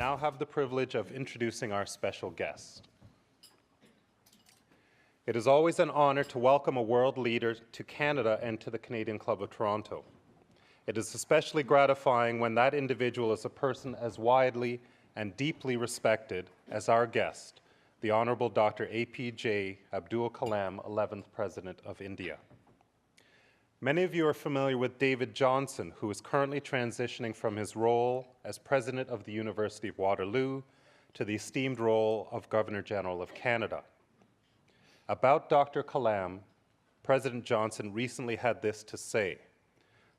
now have the privilege of introducing our special guest. It is always an honor to welcome a world leader to Canada and to the Canadian Club of Toronto. It is especially gratifying when that individual is a person as widely and deeply respected as our guest, the Honorable Dr. A.P.J. Abdul Kalam, 11th President of India. Many of you are familiar with David Johnson, who is currently transitioning from his role as President of the University of Waterloo to the esteemed role of Governor-General of Canada. About Dr. Kalam, President Johnson recently had this to say: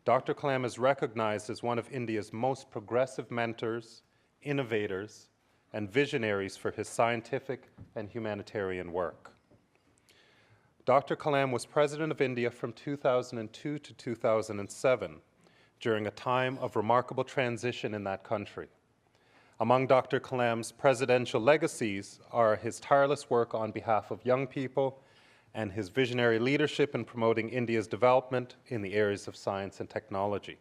Dr. Kalam is recognized as one of India's most progressive mentors, innovators, and visionaries for his scientific and humanitarian work. Dr. Kalam was President of India from 2002 to 2007, during a time of remarkable transition in that country. Among Dr. Kalam's presidential legacies are his tireless work on behalf of young people and his visionary leadership in promoting India's development in the areas of science and technology.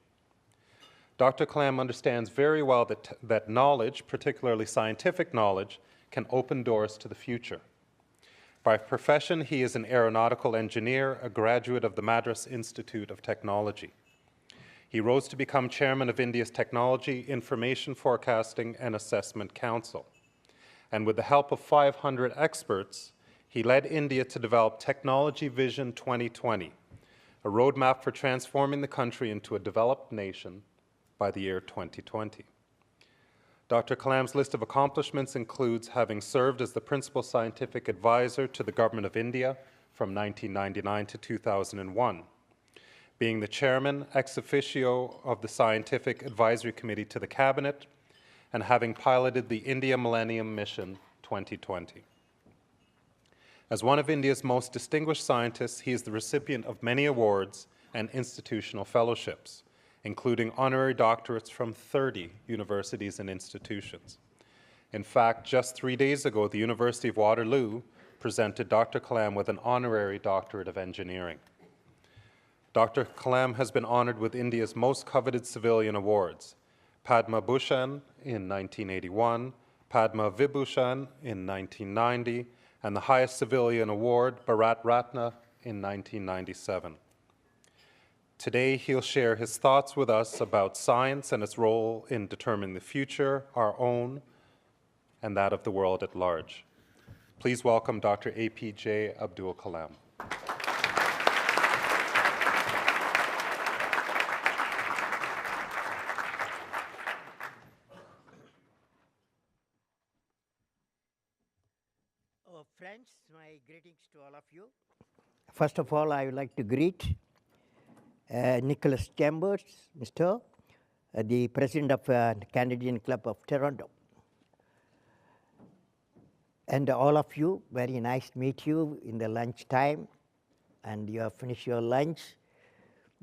Dr. Kalam understands very well that knowledge, particularly scientific knowledge, can open doors to the future. By profession, he is an aeronautical engineer, a graduate of the Madras Institute of Technology. He rose to become chairman of India's Technology, Information Forecasting and Assessment Council. And with the help of 500 experts, he led India to develop Technology Vision 2020, a roadmap for transforming the country into a developed nation by the year 2020. Dr. Kalam's list of accomplishments includes having served as the principal scientific advisor to the Government of India from 1999 to 2001, being the chairman ex officio of the Scientific Advisory Committee to the Cabinet, and having piloted the India Millennium Mission 2020. As one of India's most distinguished scientists, he is the recipient of many awards and institutional fellowships, including honorary doctorates from 30 universities and institutions. In fact, just 3 days ago, the University of Waterloo presented Dr. Kalam with an honorary doctorate of engineering. Dr. Kalam has been honored with India's most coveted civilian awards: Padma Bhushan in 1981, Padma Vibhushan in 1990, and the highest civilian award, Bharat Ratna, in 1997. Today, he'll share his thoughts with us about science and its role in determining the future, our own, and that of the world at large. Please welcome Dr. A.P.J. Abdul Kalam. Friends, my greetings to all of you. First of all, I would like to greet Nicholas Chambers, the President of Canadian Club of Toronto. And all of you, very nice to meet you in the lunch time, and you have finished your lunch.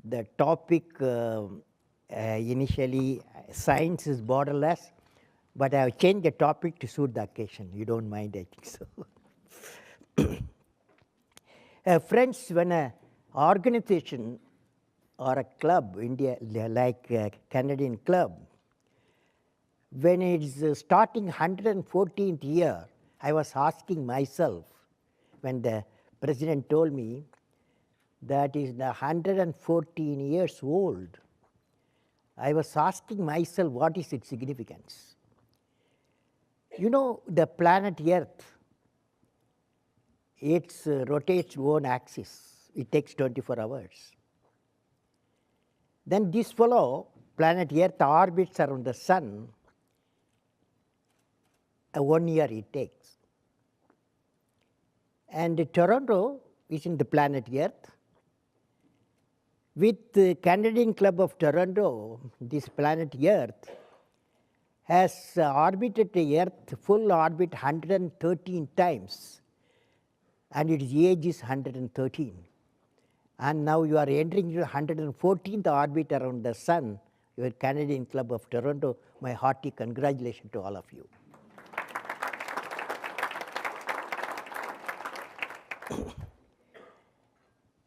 The topic initially, science is borderless, but I have changed the topic to suit the occasion. You don't mind, I think so. Friends, when an organization or a club, India, like Canadian Club, when it's starting 114th year, I was asking myself, when the president told me that is 114 years old, I was asking myself, what is its significance? You know, the planet Earth, it rotates one axis. It takes 24 hours. Then this fellow, planet Earth, orbits around the sun. 1 year it takes. And Toronto is in the planet Earth. With the Canadian Club of Toronto, this planet Earth has orbited the Earth full orbit 113 times. And its age is 113. And now you are entering your 114th orbit around the sun, your Canadian Club of Toronto. My hearty congratulations to all of you.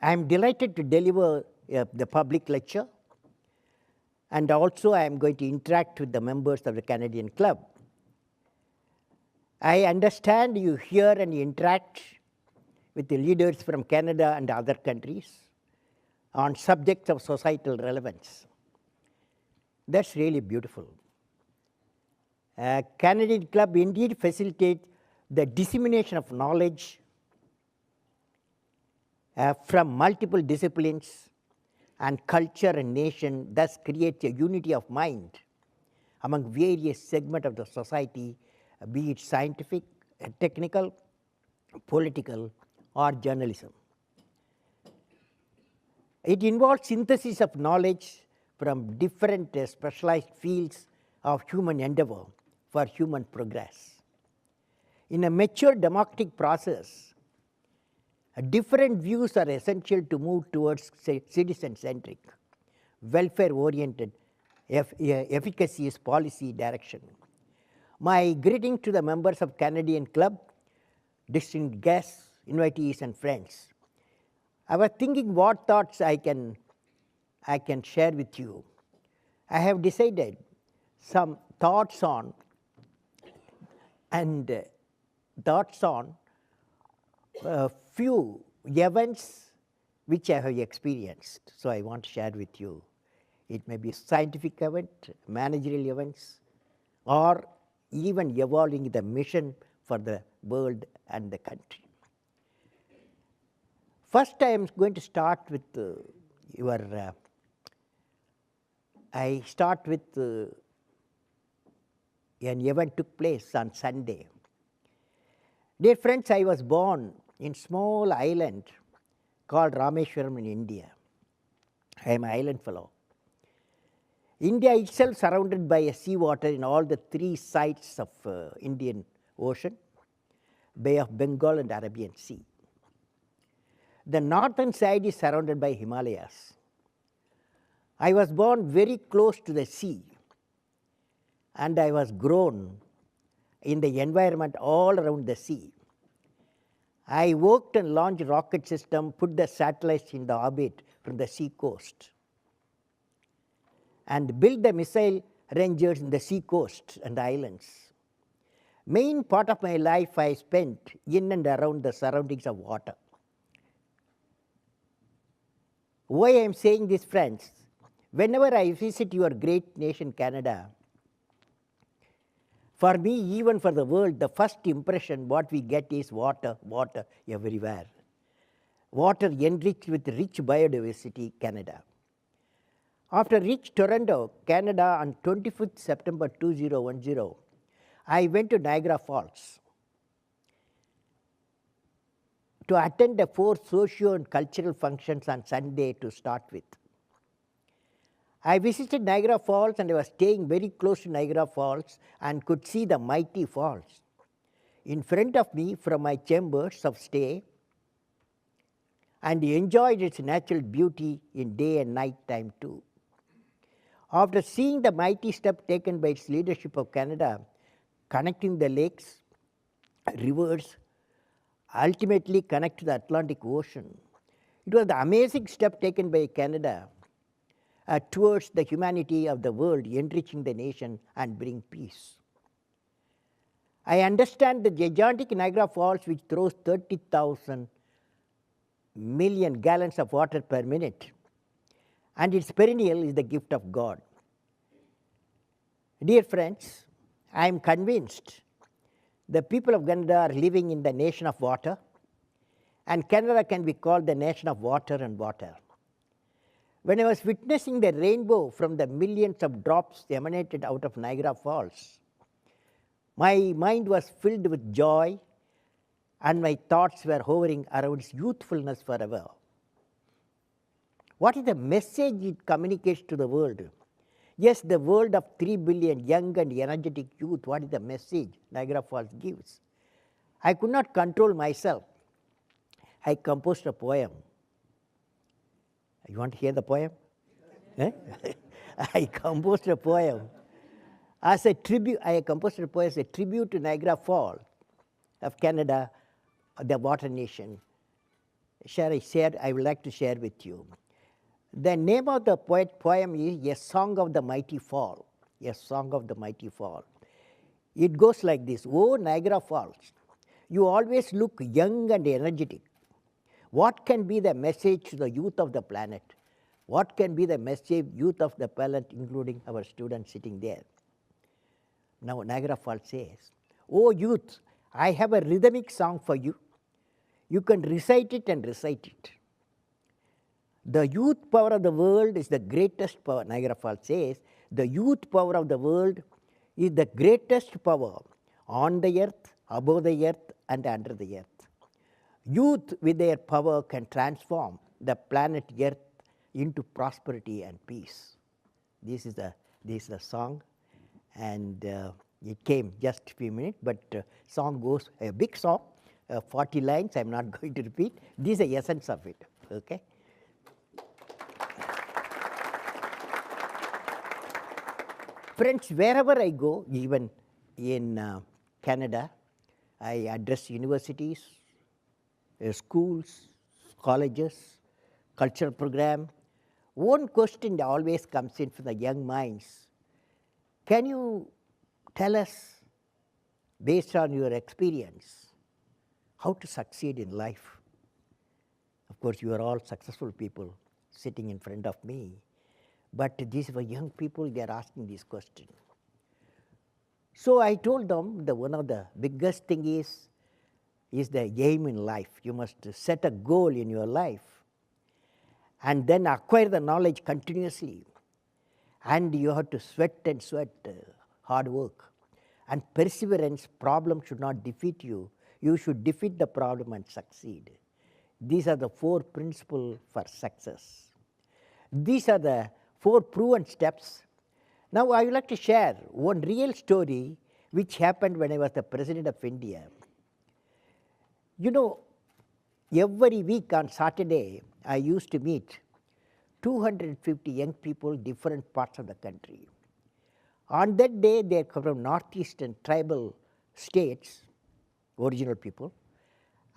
I am delighted to deliver the public lecture, and also I am going to interact with the members of the Canadian Club. I understand you hear and interact with the leaders from Canada and other countries on subjects of societal relevance. That's really beautiful. Canadian Club indeed facilitates the dissemination of knowledge from multiple disciplines and culture and nation, thus creates a unity of mind among various segments of the society, be it scientific, technical, political, or journalism. It involves synthesis of knowledge from different specialized fields of human endeavor for human progress. In a mature democratic process, different views are essential to move towards citizen-centric, welfare-oriented, efficacious policy direction. My greeting to the members of Canadian Club, distinguished guests, invitees, and friends. I was thinking what thoughts I can share with you. I have decided some thoughts on a few events which I have experienced. So I want to share with you. It may be scientific event, managerial events, or even evolving the mission for the world and the country. First, I am going to start with an event took place on Sunday. Dear friends, I was born in a small island called Rameshwaram in India. I am an island fellow. India itself surrounded by a seawater in all the three sides of Indian Ocean, Bay of Bengal and Arabian Sea. The northern side is surrounded by Himalayas. I was born very close to the sea, and I was grown in the environment all around the sea. I worked and launched rocket system, put the satellites in the orbit from the sea coast, and built the missile rangers in the sea coast and the islands. Main part of my life I spent in and around the surroundings of water. Why I am saying this, friends? Whenever I visit your great nation, Canada, for me, even for the world, the first impression what we get is water, water everywhere. Water enriched with rich biodiversity, Canada. After reaching Toronto, Canada on 25th September 2010, I went to Niagara Falls to attend the 4 socio and cultural functions on Sunday to start with. I visited Niagara Falls and I was staying very close to Niagara Falls and could see the mighty falls in front of me from my chambers of stay, and enjoyed its natural beauty in day and night time too. After seeing the mighty step taken by its leadership of Canada, connecting the lakes, rivers, ultimately connect to the Atlantic Ocean, it was the amazing step taken by Canada towards the humanity of the world, enriching the nation and bring peace. I understand the gigantic Niagara Falls, which throws 30,000 million gallons of water per minute, and its perennial is the gift of God. Dear friends, I am convinced the people of Canada are living in the nation of water, and Canada can be called the nation of water and water. When I was witnessing the rainbow from the millions of drops emanated out of Niagara Falls, my mind was filled with joy, and my thoughts were hovering around its youthfulness forever. What is the message it communicates to the world? Yes, the world of 3 billion young and energetic youth, what is the message Niagara Falls gives? I could not control myself. I composed a poem. You want to hear the poem? I composed a poem as a tribute. I composed a poem as a tribute to Niagara Falls of Canada, the water nation. I would like to share with you. The name of the poem is A Song of the Mighty Fall. A Song of the Mighty Fall. It goes like this. Oh, Niagara Falls, you always look young and energetic. What can be the message to the youth of the planet? What can be the message youth of the planet, including our students sitting there? Now Niagara Falls says, oh youth, I have a rhythmic song for you. You can recite it and recite it. The youth power of the world is the greatest power. Niagara Falls says, the youth power of the world is the greatest power on the earth, above the earth, and under the earth. Youth with their power can transform the planet Earth into prosperity and peace. This is the song, and it came just a few minutes, but song goes, a big song, 40 lines, I'm not going to repeat. This is the essence of it, okay? Friends, wherever I go, even in Canada, I address universities, schools, colleges, cultural program. One question that always comes in from the young minds, can you tell us, based on your experience, how to succeed in life? Of course, you are all successful people sitting in front of me, but these were young people, they are asking this question. So I told them that one of the biggest thing is the aim in life. You must set a goal in your life and then acquire the knowledge continuously. And you have to sweat and sweat, hard work. And perseverance, problem should not defeat you. You should defeat the problem and succeed. These are the 4 principles for success. These are the 4 proven steps. Now I would like to share one real story which happened when I was the President of India. You know, every week on Saturday, I used to meet 250 young people, different parts of the country. On that day, they come from northeastern tribal states, original people,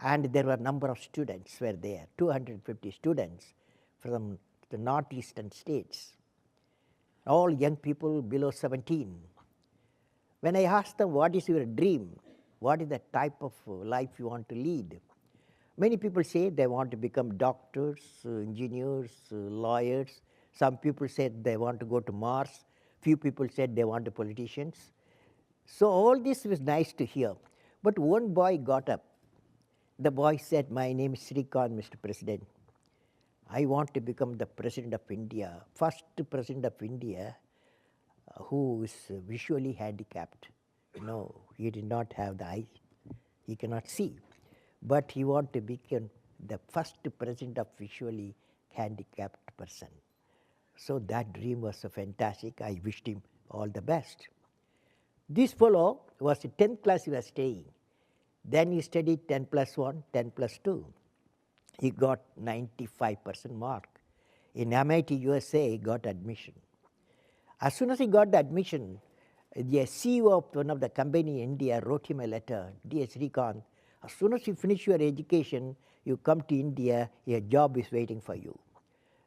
and there were a number of students were there, 250 students from the northeastern states, all young people below 17. When I asked them, what is your dream? What is the type of life you want to lead? Many people say they want to become doctors, engineers, lawyers. Some people said they want to go to Mars. Few people said they want to be politicians. So all this was nice to hear. But one boy got up. The boy said, my name is Srikant, Mr. President. I want to become the President of India, first President of India who is visually handicapped. No, he did not have the eye. He cannot see. But he wanted to become the first President of visually handicapped person. So that dream was so fantastic. I wished him all the best. This fellow was in 10th class he was staying. Then he studied 10 plus 1, 10 plus 2. He got 95% mark. In MIT, USA, he got admission. As soon as he got the admission, the CEO of one of the company in India wrote him a letter, Dear Srikant, as soon as you finish your education, you come to India, your job is waiting for you.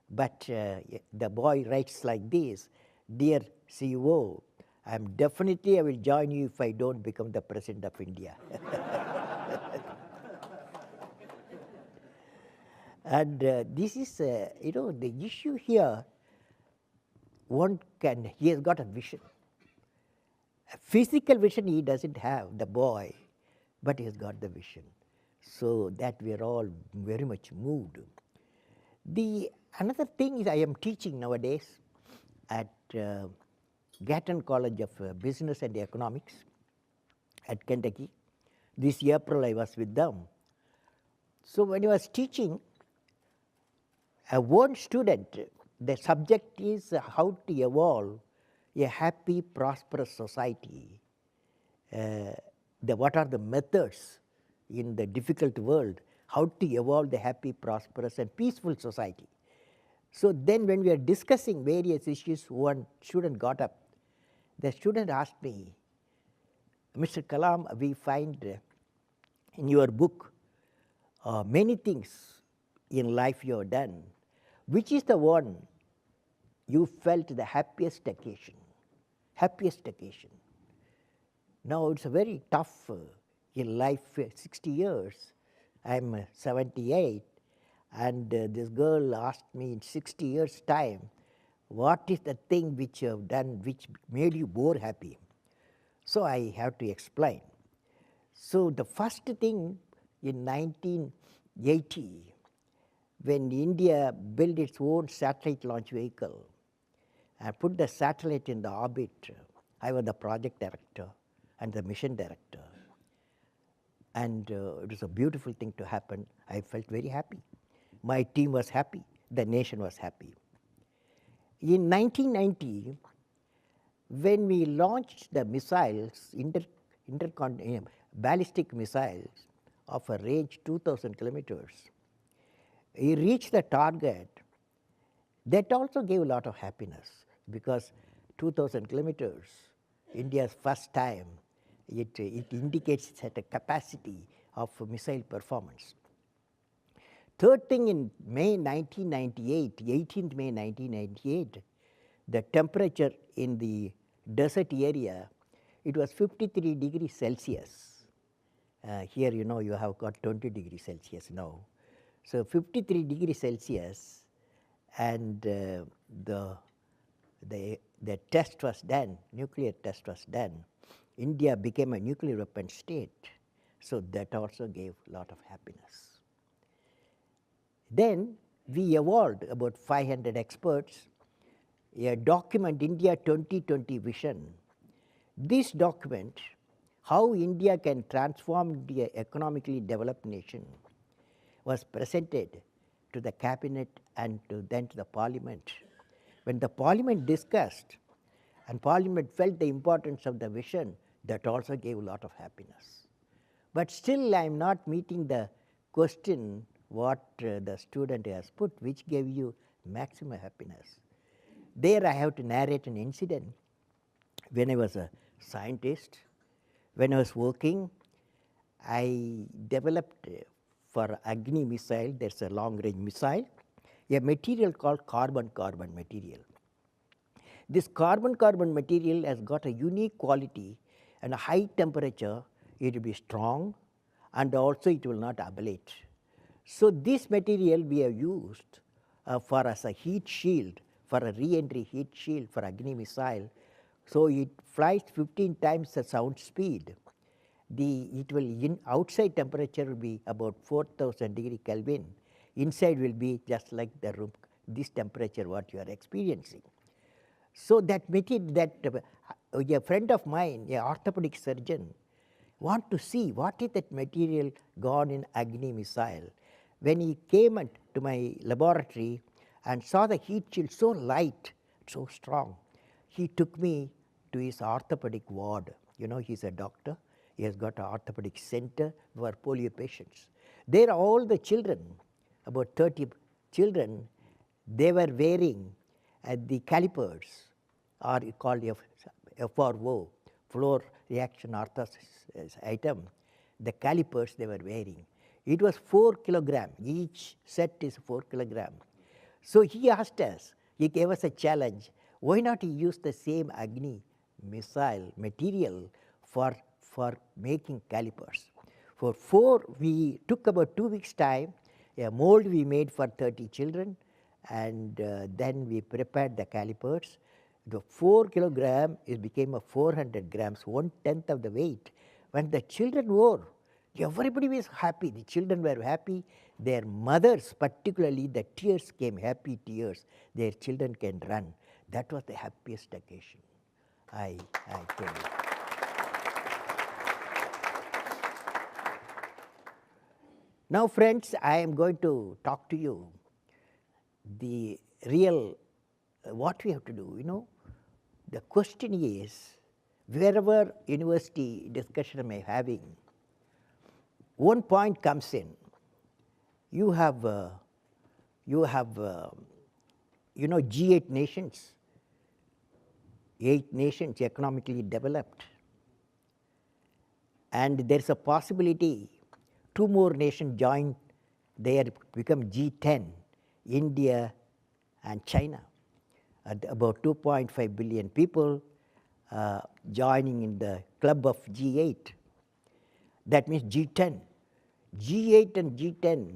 But the boy writes like this, Dear CEO, I will join you if I don't become the President of India. And this is, the issue here, he has got a vision. A physical vision he doesn't have, the boy, but he has got the vision. So that we are all very much moved. Another thing is I am teaching nowadays at Gatton College of Business and Economics at Kentucky. This April I was with them. So when I was teaching, one student, the subject is how to evolve a happy, prosperous society. What are the methods in the difficult world, how to evolve the happy, prosperous, and peaceful society. So then when we are discussing various issues, one student got up. The student asked me, Mr. Kalam, we find in your book many things in life you have done. Which is the one you felt the happiest occasion? Happiest occasion. Now it's very tough in life, 60 years. I'm 78, and this girl asked me in 60 years' time, what is the thing which you have done which made you more happy? So I have to explain. So the first thing in 1980, when India built its own satellite launch vehicle and put the satellite in the orbit, I was the project director and the mission director. And it was a beautiful thing to happen. I felt very happy. My team was happy. The nation was happy. In 1990, when we launched the missiles, ballistic missiles of a range 2,000 kilometers, we reached the target. That also gave a lot of happiness because 2,000 kilometers, India's first time, it indicates that a capacity of missile performance. Third thing, in May 1998, 18th May 1998, the temperature in the desert area, it was 53 degrees Celsius. Here, you know, you have got 20 degrees Celsius now. So 53 degrees Celsius, and the test was done, nuclear test was done. India became a nuclear weapon state, so that also gave a lot of happiness. Then we evolved about 500 experts, a document, India 2020 vision. This document, how India can transform into an economically developed nation, was presented to the cabinet and then to the parliament. When the parliament discussed and parliament felt the importance of the vision, that also gave a lot of happiness. But still I am not meeting the question what the student has put, which gave you maximum happiness. There I have to narrate an incident. When I was a scientist, when I was working, I developed for Agni missile, there's a long-range missile, a material called carbon-carbon material. This carbon-carbon material has got a unique quality, and a high temperature, it will be strong, and also it will not ablate. So this material we have used for as a heat shield, for a re-entry heat shield for Agni missile. So it flies 15 times the sound speed. Outside temperature will be about 4,000 degree Kelvin. Inside will be just like the room, this temperature what you are experiencing. So that material, a friend of mine, an orthopedic surgeon, want to see what is that material gone in Agni missile. When he came to my laboratory and saw the heat shield so light, so strong, he took me to his orthopedic ward. You know, he's a doctor. He has got an orthopedic center for polio patients. There all the children, about 30 children, they were wearing the calipers, or called FRO, floor reaction orthosis item. The calipers they were wearing. It was 4 kilograms. Each set is 4 kilograms. So he asked us, he gave us a challenge, why not use the same Agni missile material for making calipers. For 4, we took about 2 weeks' time, a mold we made for 30 children, and then we prepared the calipers. The 4 kilograms, it became a 400 grams, 1/10 of the weight. When the children wore, everybody was happy. The children were happy. Their mothers, particularly, the tears came, happy tears. Their children can run. That was the happiest occasion, I tell you. Now, friends, I am going to talk to you the real, what we have to do, you know. The question is, wherever university discussion I am having, one point comes in. You have G8 nations, 8 nations economically developed, and there is a possibility 2 more nations join, they become G10, India and China. About 2.5 billion people, joining in the club of G8. That means G10. G8 and G10,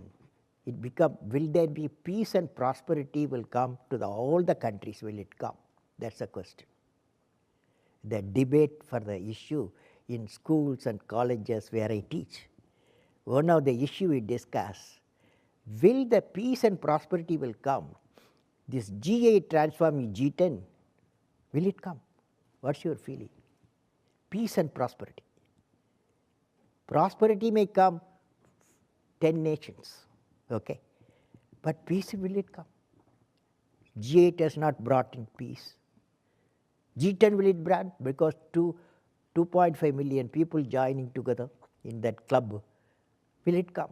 it become, will there be peace and prosperity will come to all the countries, will it come? That's the question. The debate for the issue in schools and colleges where I teach. One of the issue we discuss, will the peace and prosperity will come? This G8 transforming G10, will it come? What's your feeling? Peace and prosperity. Prosperity may come 10 nations, okay? But peace, will it come? G8 has not brought in peace. G10 will it bring? Because 2.5 million people joining together in that club, will it come?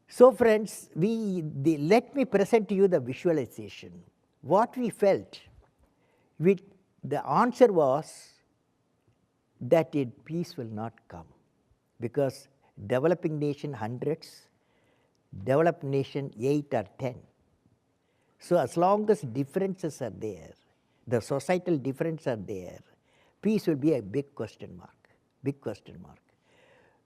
So friends, let me present to you the visualization. What we felt, the answer was that peace will not come, because developing nation hundreds, developed nation 8 or 10. So as long as differences are there, the societal differences are there, peace will be a big question mark, big question mark.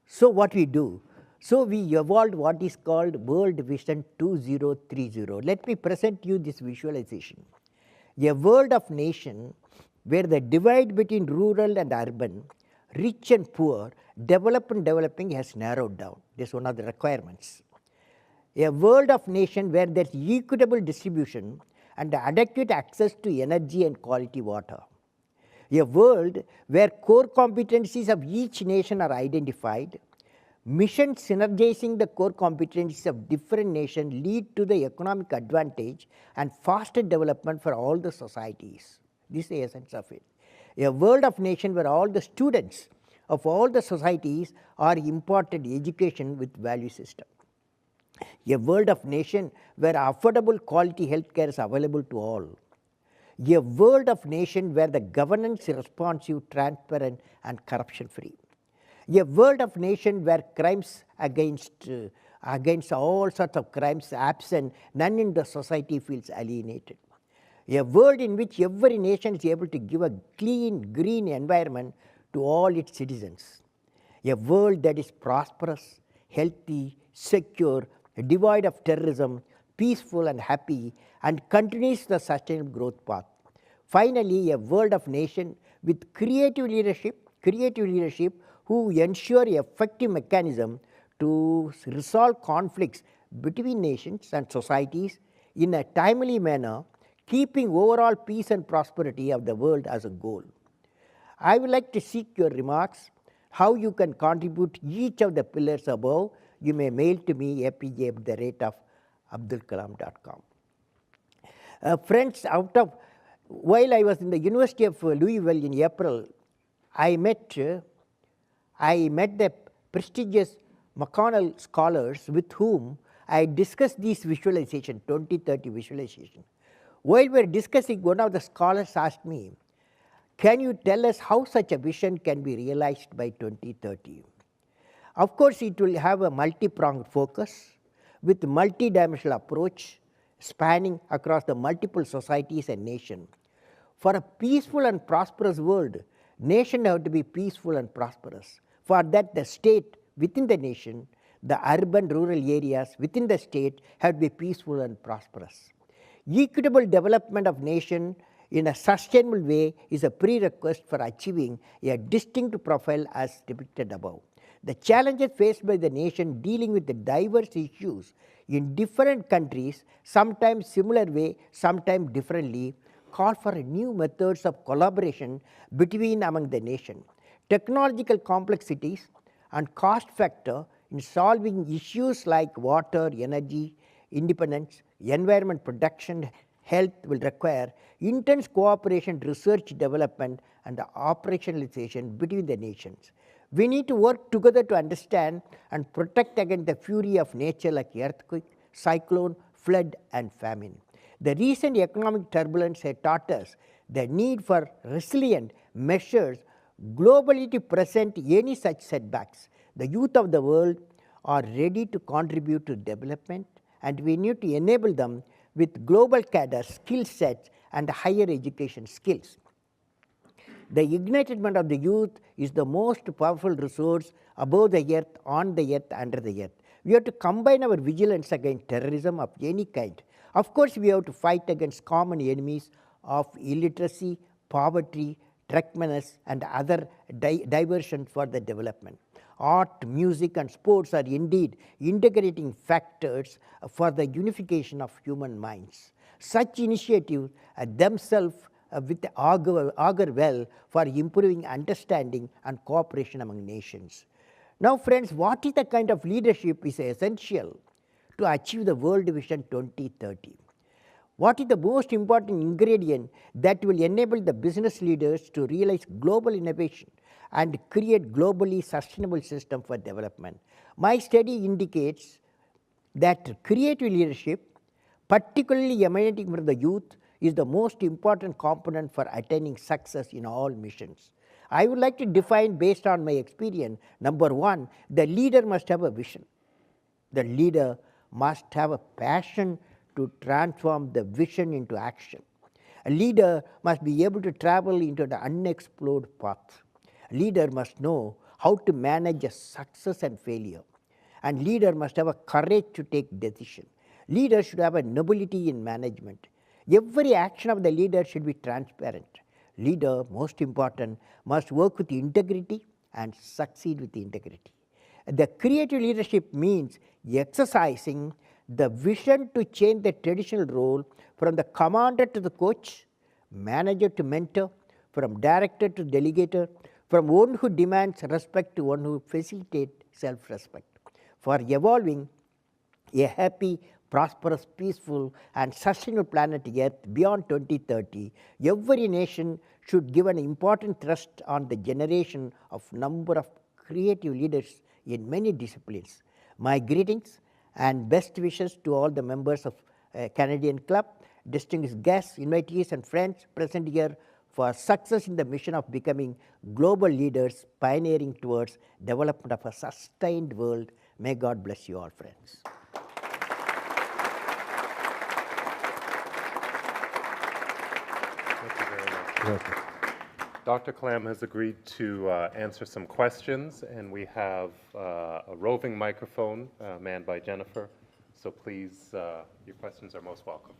So what we do? So we evolved what is called World Vision 2030. Let me present you this visualization. A world of nation where the divide between rural and urban, rich and poor, developed and developing has narrowed down. This is one of the requirements. A world of nation where there is equitable distribution and adequate access to energy and quality water. A world where core competencies of each nation are identified. Missions synergizing the core competencies of different nations lead to the economic advantage and faster development for all the societies. This is the essence of it. A world of nation where all the students of all the societies are imparted education with value system. A world of nation where affordable quality healthcare is available to all. A world of nation where the governance is responsive, transparent and corruption free. A world of nation where crimes against all sorts of crimes absent, none in the society feels alienated. A world in which every nation is able to give a clean, green environment to all its citizens. A world that is prosperous, healthy, secure, devoid of terrorism, peaceful and happy, and continues the sustainable growth path. Finally, a world of nation with creative leadership who ensure effective mechanism to resolve conflicts between nations and societies in a timely manner, keeping overall peace and prosperity of the world as a goal. I would like to seek your remarks, how you can contribute each of the pillars above. You may mail to me apj@abdulkalam.com. Friends, while I was in the University of Louisville in April, I met the prestigious McConnell scholars with whom I discussed these visualization, 2030 visualization. While we were discussing, one of the scholars asked me, can you tell us how such a vision can be realized by 2030? Of course, it will have a multi-pronged focus with multi-dimensional approach spanning across the multiple societies and nations. For a peaceful and prosperous world, nations have to be peaceful and prosperous. For that, the state within the nation, the urban rural areas within the state have to be peaceful and prosperous. Equitable development of nation in a sustainable way is a prerequisite for achieving a distinct profile as depicted above. The challenges faced by the nation dealing with the diverse issues in different countries, sometimes similar way, sometimes differently, call for new methods of collaboration among the nation. Technological complexities and cost factor in solving issues like water, energy, independence, environment protection, health will require intense cooperation, research, development, and operationalization between the nations. We need to work together to understand and protect against the fury of nature like earthquake, cyclone, flood, and famine. The recent economic turbulence has taught us the need for resilient measures globally to present any such setbacks. The youth of the world are ready to contribute to development, and we need to enable them with global cadre, skill sets, and higher education skills. The ignitement of the youth is the most powerful resource above the earth, on the earth, under the earth. We have to combine our vigilance against terrorism of any kind. Of course, we have to fight against common enemies of illiteracy, poverty, drunkenness, and other diversions for the development. Art, music, and sports are indeed integrating factors for the unification of human minds. Such initiatives themselves augur well for improving understanding and cooperation among nations. Now, friends, what is the kind of leadership is essential to achieve the World Vision 2030? What is the most important ingredient that will enable the business leaders to realize global innovation and create globally sustainable system for development? My study indicates that creative leadership, particularly emanating from the youth, is the most important component for attaining success in all missions. I would like to define based on my experience. Number one, the leader must have a vision. The leader must have a passion to transform the vision into action. A leader must be able to travel into the unexplored path. A leader must know how to manage a success and failure. And leader must have a courage to take decision. Leader should have a nobility in management. Every action of the leader should be transparent. Leader, most important, must work with integrity and succeed with integrity. The creative leadership means exercising the vision to change the traditional role from the commander to the coach, manager to mentor, from director to delegator, from one who demands respect to one who facilitates self-respect. For evolving a happy, prosperous, peaceful, and sustainable planet Earth beyond 2030, every nation should give an important thrust on the generation of number of creative leaders in many disciplines. My greetings and best wishes to all the members of Canadian Club, distinguished guests, invitees, and friends present here for success in the mission of becoming global leaders, pioneering towards development of a sustained world. May God bless you all, friends. Thank you very much. Dr. Kalam has agreed to answer some questions, and we have a roving microphone manned by Jennifer. So please, your questions are most welcome.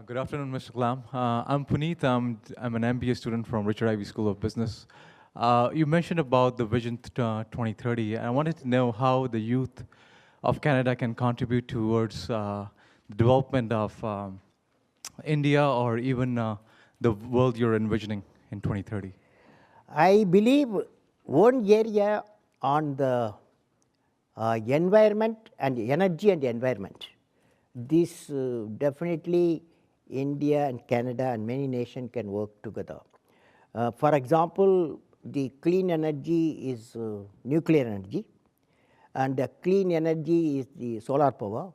Good afternoon, Mr. Kalam. I'm Puneet. I'm an MBA student from Richard Ivey School of Business. You mentioned about the Vision 2030, and I wanted to know how the youth of Canada can contribute towards the development of India or even the world you're envisioning in 2030. I believe one area on the environment and energy and environment, this definitely India and Canada and many nations can work together. For example, the clean energy is nuclear energy, and the clean energy is the solar power.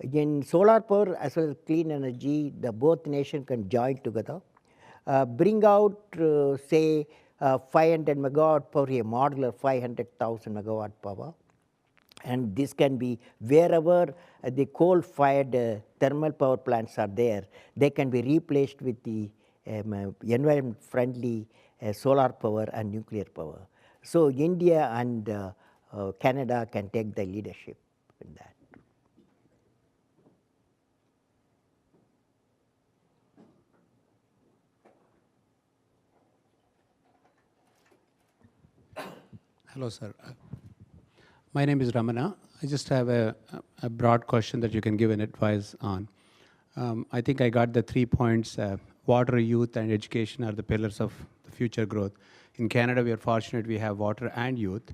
In solar power as well as clean energy, the both nations can join together, bring out say 500 megawatt power, a modular 500,000 megawatt power. And this can be wherever the coal-fired thermal power plants are there, they can be replaced with the environment-friendly solar power and nuclear power. So India and Canada can take the leadership in that. Hello, sir. My name is Ramana. I just have a broad question that you can give an advice on. I think I got the 3 points. Water, youth, and education are the pillars of the future growth. In Canada, we are fortunate we have water and youth.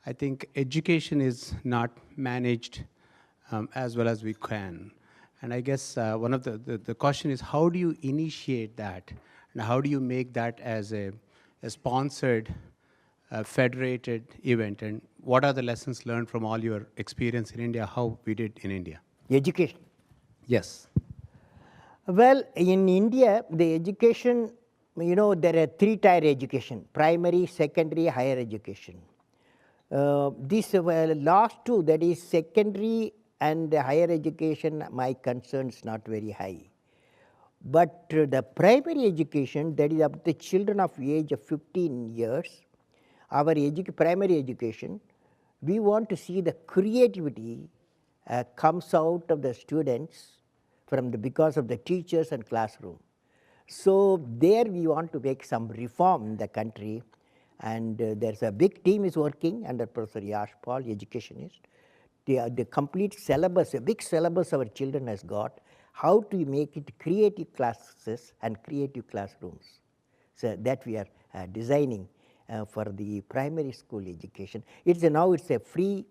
I think education is not managed as well as we can. And I guess one of the question is, how do you initiate that? And how do you make that as a sponsored federated event, and what are the lessons learned from all your experience in India, how we did in India? Education. Yes. Well, in India, the education you know, there are three-tier education: primary, secondary, higher education. These last two, that is secondary and higher education, my concern is not very high. But the primary education, that is up to the children of age of 15 years, our primary education, we want to see the creativity comes out of the students because of the teachers and classroom. So there we want to make some reform in the country, and there's a big team is working under Professor Yash Paul, educationist. The complete syllabus, a big syllabus our children has got, how to make it creative classes and creative classrooms. So that we are designing for the primary school education. Now it's a free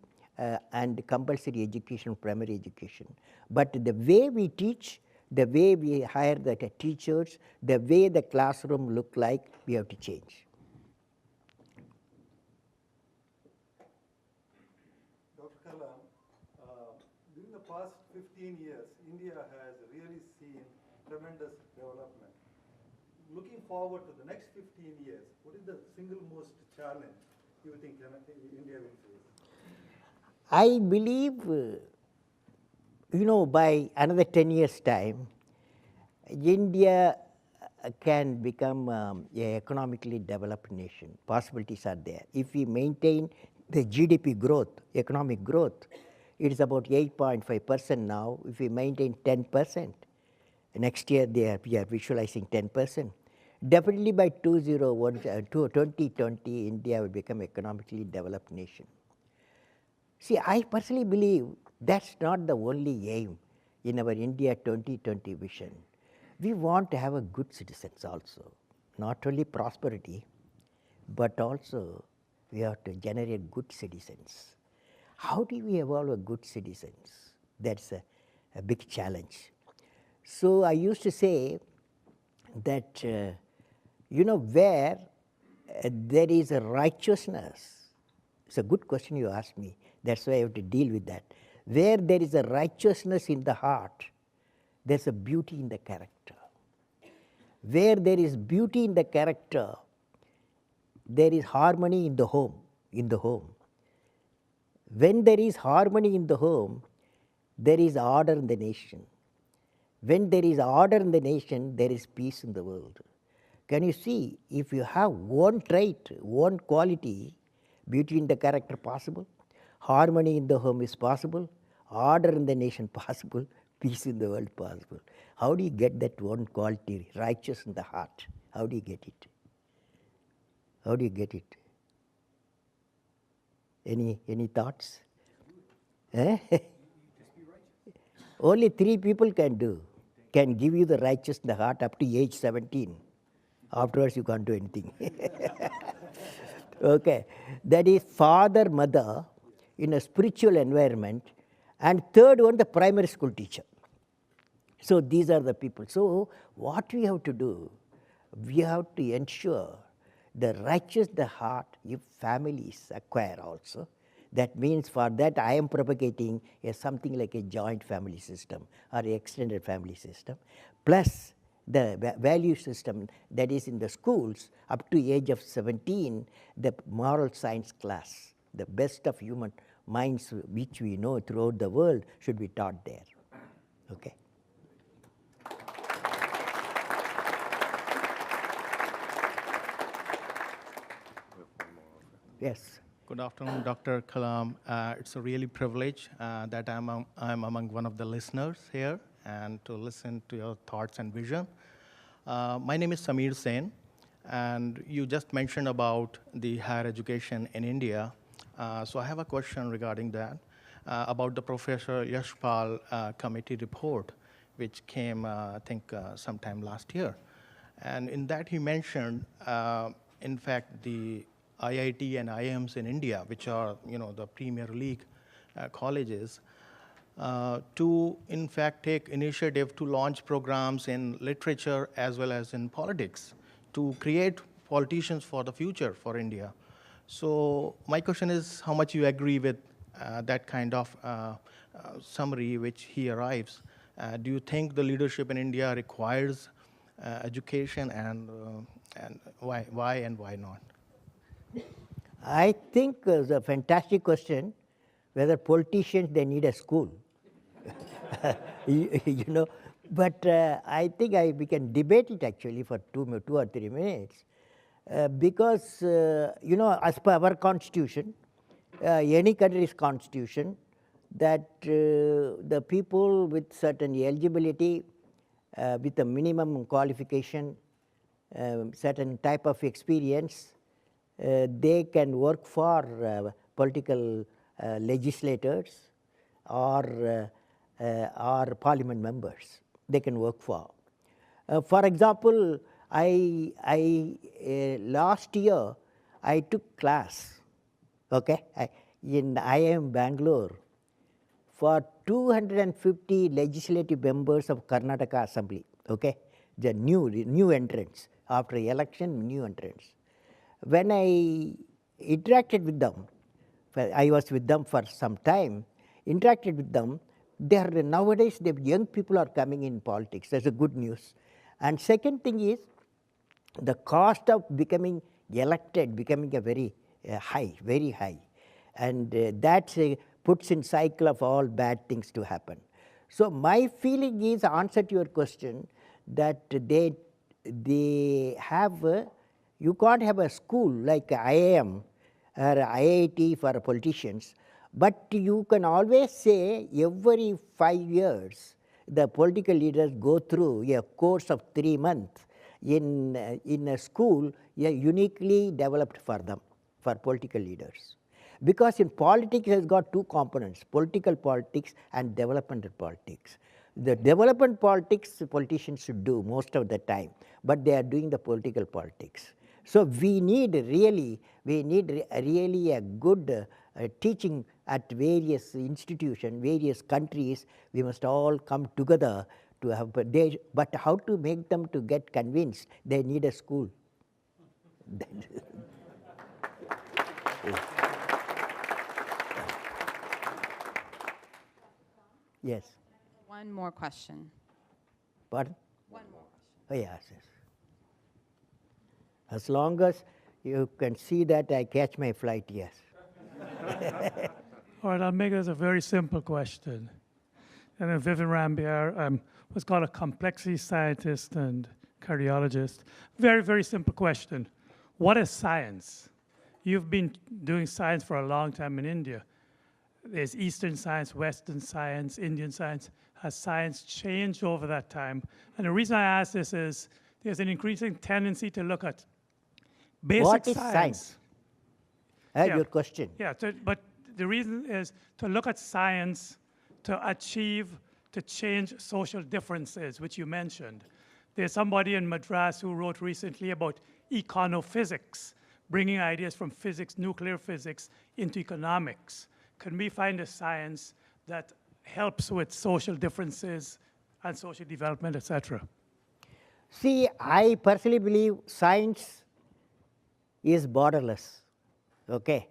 and compulsory education, primary education. But the way we teach, the way we hire the teachers, the way the classroom look like, we have to change. Dr. Kalam, during the past 15 years, India has really seen tremendous development. Looking forward to the next 15 years, what is the single most challenge you think India will face? I believe, by another 10 years' time, India can become an economically developed nation. Possibilities are there. If we maintain the GDP growth, economic growth, it is about 8.5% now. If we maintain 10%, next year we are visualizing 10%. Definitely by 2020, India will become economically developed nation. See, I personally believe that's not the only aim in our India 2020 vision. We want to have a good citizens also, not only prosperity, but also we have to generate good citizens. How do we evolve a good citizens? That's a big challenge. So I used to say that, where there is a righteousness, it's a good question you asked me. That's why I have to deal with that. Where there is a righteousness in the heart, there's a beauty in the character. Where there is beauty in the character, there is harmony in the home. When there is harmony in the home, there is order in the nation. When there is order in the nation, there is peace in the world. Can you see, if you have one trait, one quality, beauty in the character possible, harmony in the home is possible, order in the nation possible, peace in the world possible. How do you get that one quality, righteous in the heart? How do you get it? How do you get it? Any thoughts? Only 3 people can give you the righteous in the heart up to age 17. Afterwards, you can't do anything. Okay, that is father, mother in a spiritual environment, and third one, the primary school teacher. So these are the people. So what we have to do, we have to ensure the righteous the heart if families acquire also. That means for that I am propagating something like a joint family system or extended family system, plus the value system that is in the schools up to age of 17, the moral science class, the best of human minds which we know throughout the world should be taught there. Okay. Yes. Good afternoon, Dr. Kalam. It's a really privilege that I'm among one of the listeners here and to listen to your thoughts and vision. My name is Samir Sen, and you just mentioned about the higher education in India. So I have a question regarding that, about the Professor Yashpal committee report, which came, I think, sometime last year. And in that he mentioned, in fact, the IIT and IIMs in India, which are, the Premier League colleges, to in fact take initiative to launch programs in literature as well as in politics to create politicians for the future for India. So my question is how much you agree with that kind of summary which he arrives. Do you think the leadership in India requires education, and why not? I think it's a fantastic question whether politicians they need a school. You know, but I think we can debate it actually for 2 or 3 minutes because you know, as per our constitution, any country's constitution, that the people with certain eligibility, with a minimum qualification, certain type of experience, they can work for political legislators or parliament members. They can work for. For example, last year I took class, okay, in IIM Bangalore for 250 legislative members of Karnataka Assembly, okay, the new entrants after election, new entrants. When I interacted with them, I was with them for some time, interacted with them, nowadays the young people are coming in politics. That's a good news. And second thing is, the cost of becoming elected becoming a very high, and that puts in cycle of all bad things to happen. So my feeling is, answer to your question, that they have you can't have a school like IIM or IIT for politicians, but you can always say every 5 years the political leaders go through a course of 3 months in a school uniquely developed for them, for political leaders. Because in politics, it has got two components, political politics and developmental politics. The development politics politicians should do most of the time, but they are doing the political politics. So we need really a good teaching at various institutions, various countries. We must all come together to have, but how to make them to get convinced they need a school? Yes. One more question. Pardon? One more question. Oh, yes, yes. As long as you can see that I catch my flight, yes. All right, I'll make this a very simple question. And then Vivian Rambier, I'm what's called a complexity scientist and cardiologist. Very, very simple question. What is science? You've been doing science for a long time in India. There's Eastern science, Western science, Indian science. Has science changed over that time? And the reason I ask this is there's an increasing tendency to look at basic What is science. science? Your question. Yeah, but the reason is to look at science to change social differences, which you mentioned. There's somebody in Madras who wrote recently about econophysics, bringing ideas from physics, nuclear physics, into economics. Can we find a science that helps with social differences and social development, etc.? See, I personally believe science is borderless, okay?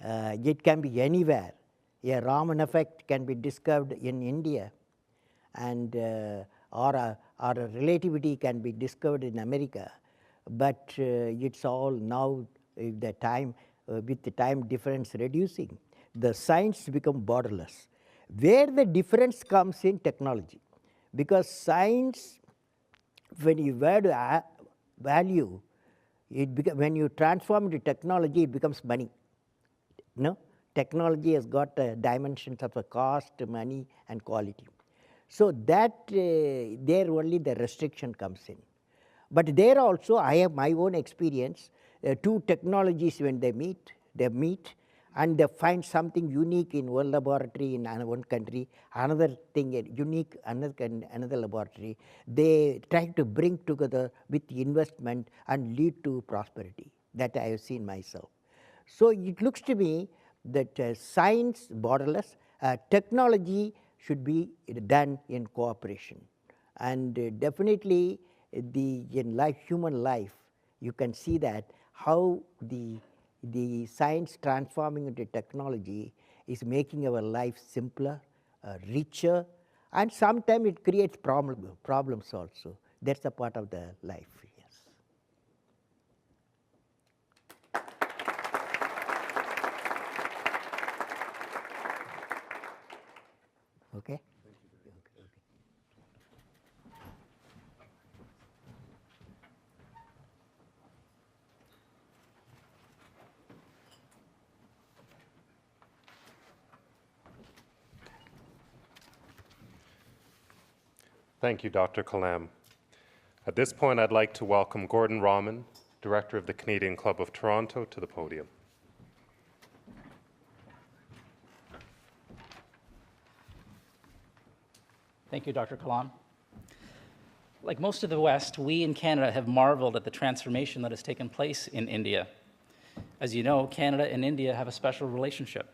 It can be anywhere. A Raman effect can be discovered in India, and or a relativity can be discovered in America. But it's all now with the time difference reducing, the science become borderless. Where the difference comes in technology, because science, when you value, when you transform into technology, it becomes money. No, technology has got dimensions of a cost, money, and quality. So that there only the restriction comes in. But there also, I have my own experience. Two technologies, when they meet, and they find something unique in one laboratory in one country, another thing unique another laboratory. They try to bring together with investment and lead to prosperity. That I have seen myself. So it looks to me that science borderless, technology should be done in cooperation, and definitely in human life, you can see that how the science transforming into technology is making our life simpler, richer, and sometimes it creates problems also. That's a part of the life, yes. Okay? Thank you, Dr. Kalam. At this point, I'd like to welcome Gordon Rahman, Director of the Canadian Club of Toronto, to the podium. Thank you, Dr. Kalam. Like most of the West, we in Canada have marveled at the transformation that has taken place in India. As you know, Canada and India have a special relationship.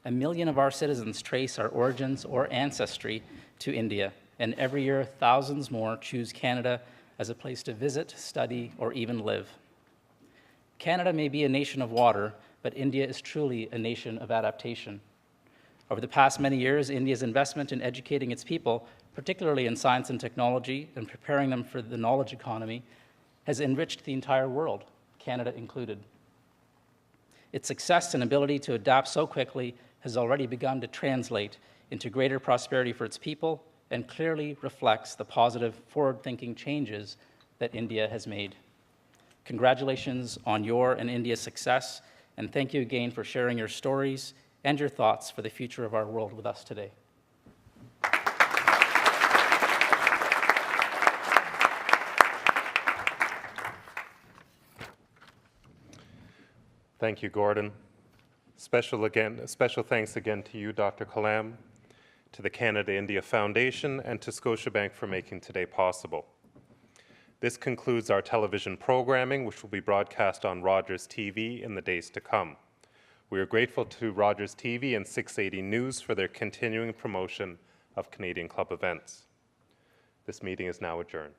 1 million of our citizens trace our origins or ancestry to India, and every year thousands more choose Canada as a place to visit, study, or even live. Canada may be a nation of water, but India is truly a nation of adaptation. Over the past many years, India's investment in educating its people, particularly in science and technology, and preparing them for the knowledge economy, has enriched the entire world, Canada included. Its success and ability to adapt so quickly has already begun to translate into greater prosperity for its people and clearly reflects the positive, forward-thinking changes that India has made. Congratulations on your and India's success, and thank you again for sharing your stories and your thoughts for the future of our world with us today. Thank you, Gordon. Special thanks again to you, Dr. Kalam, to the Canada-India Foundation, and to Scotiabank for making today possible. This concludes our television programming, which will be broadcast on Rogers TV in the days to come. We are grateful to Rogers TV and 680 News for their continuing promotion of Canadian Club events. This meeting is now adjourned.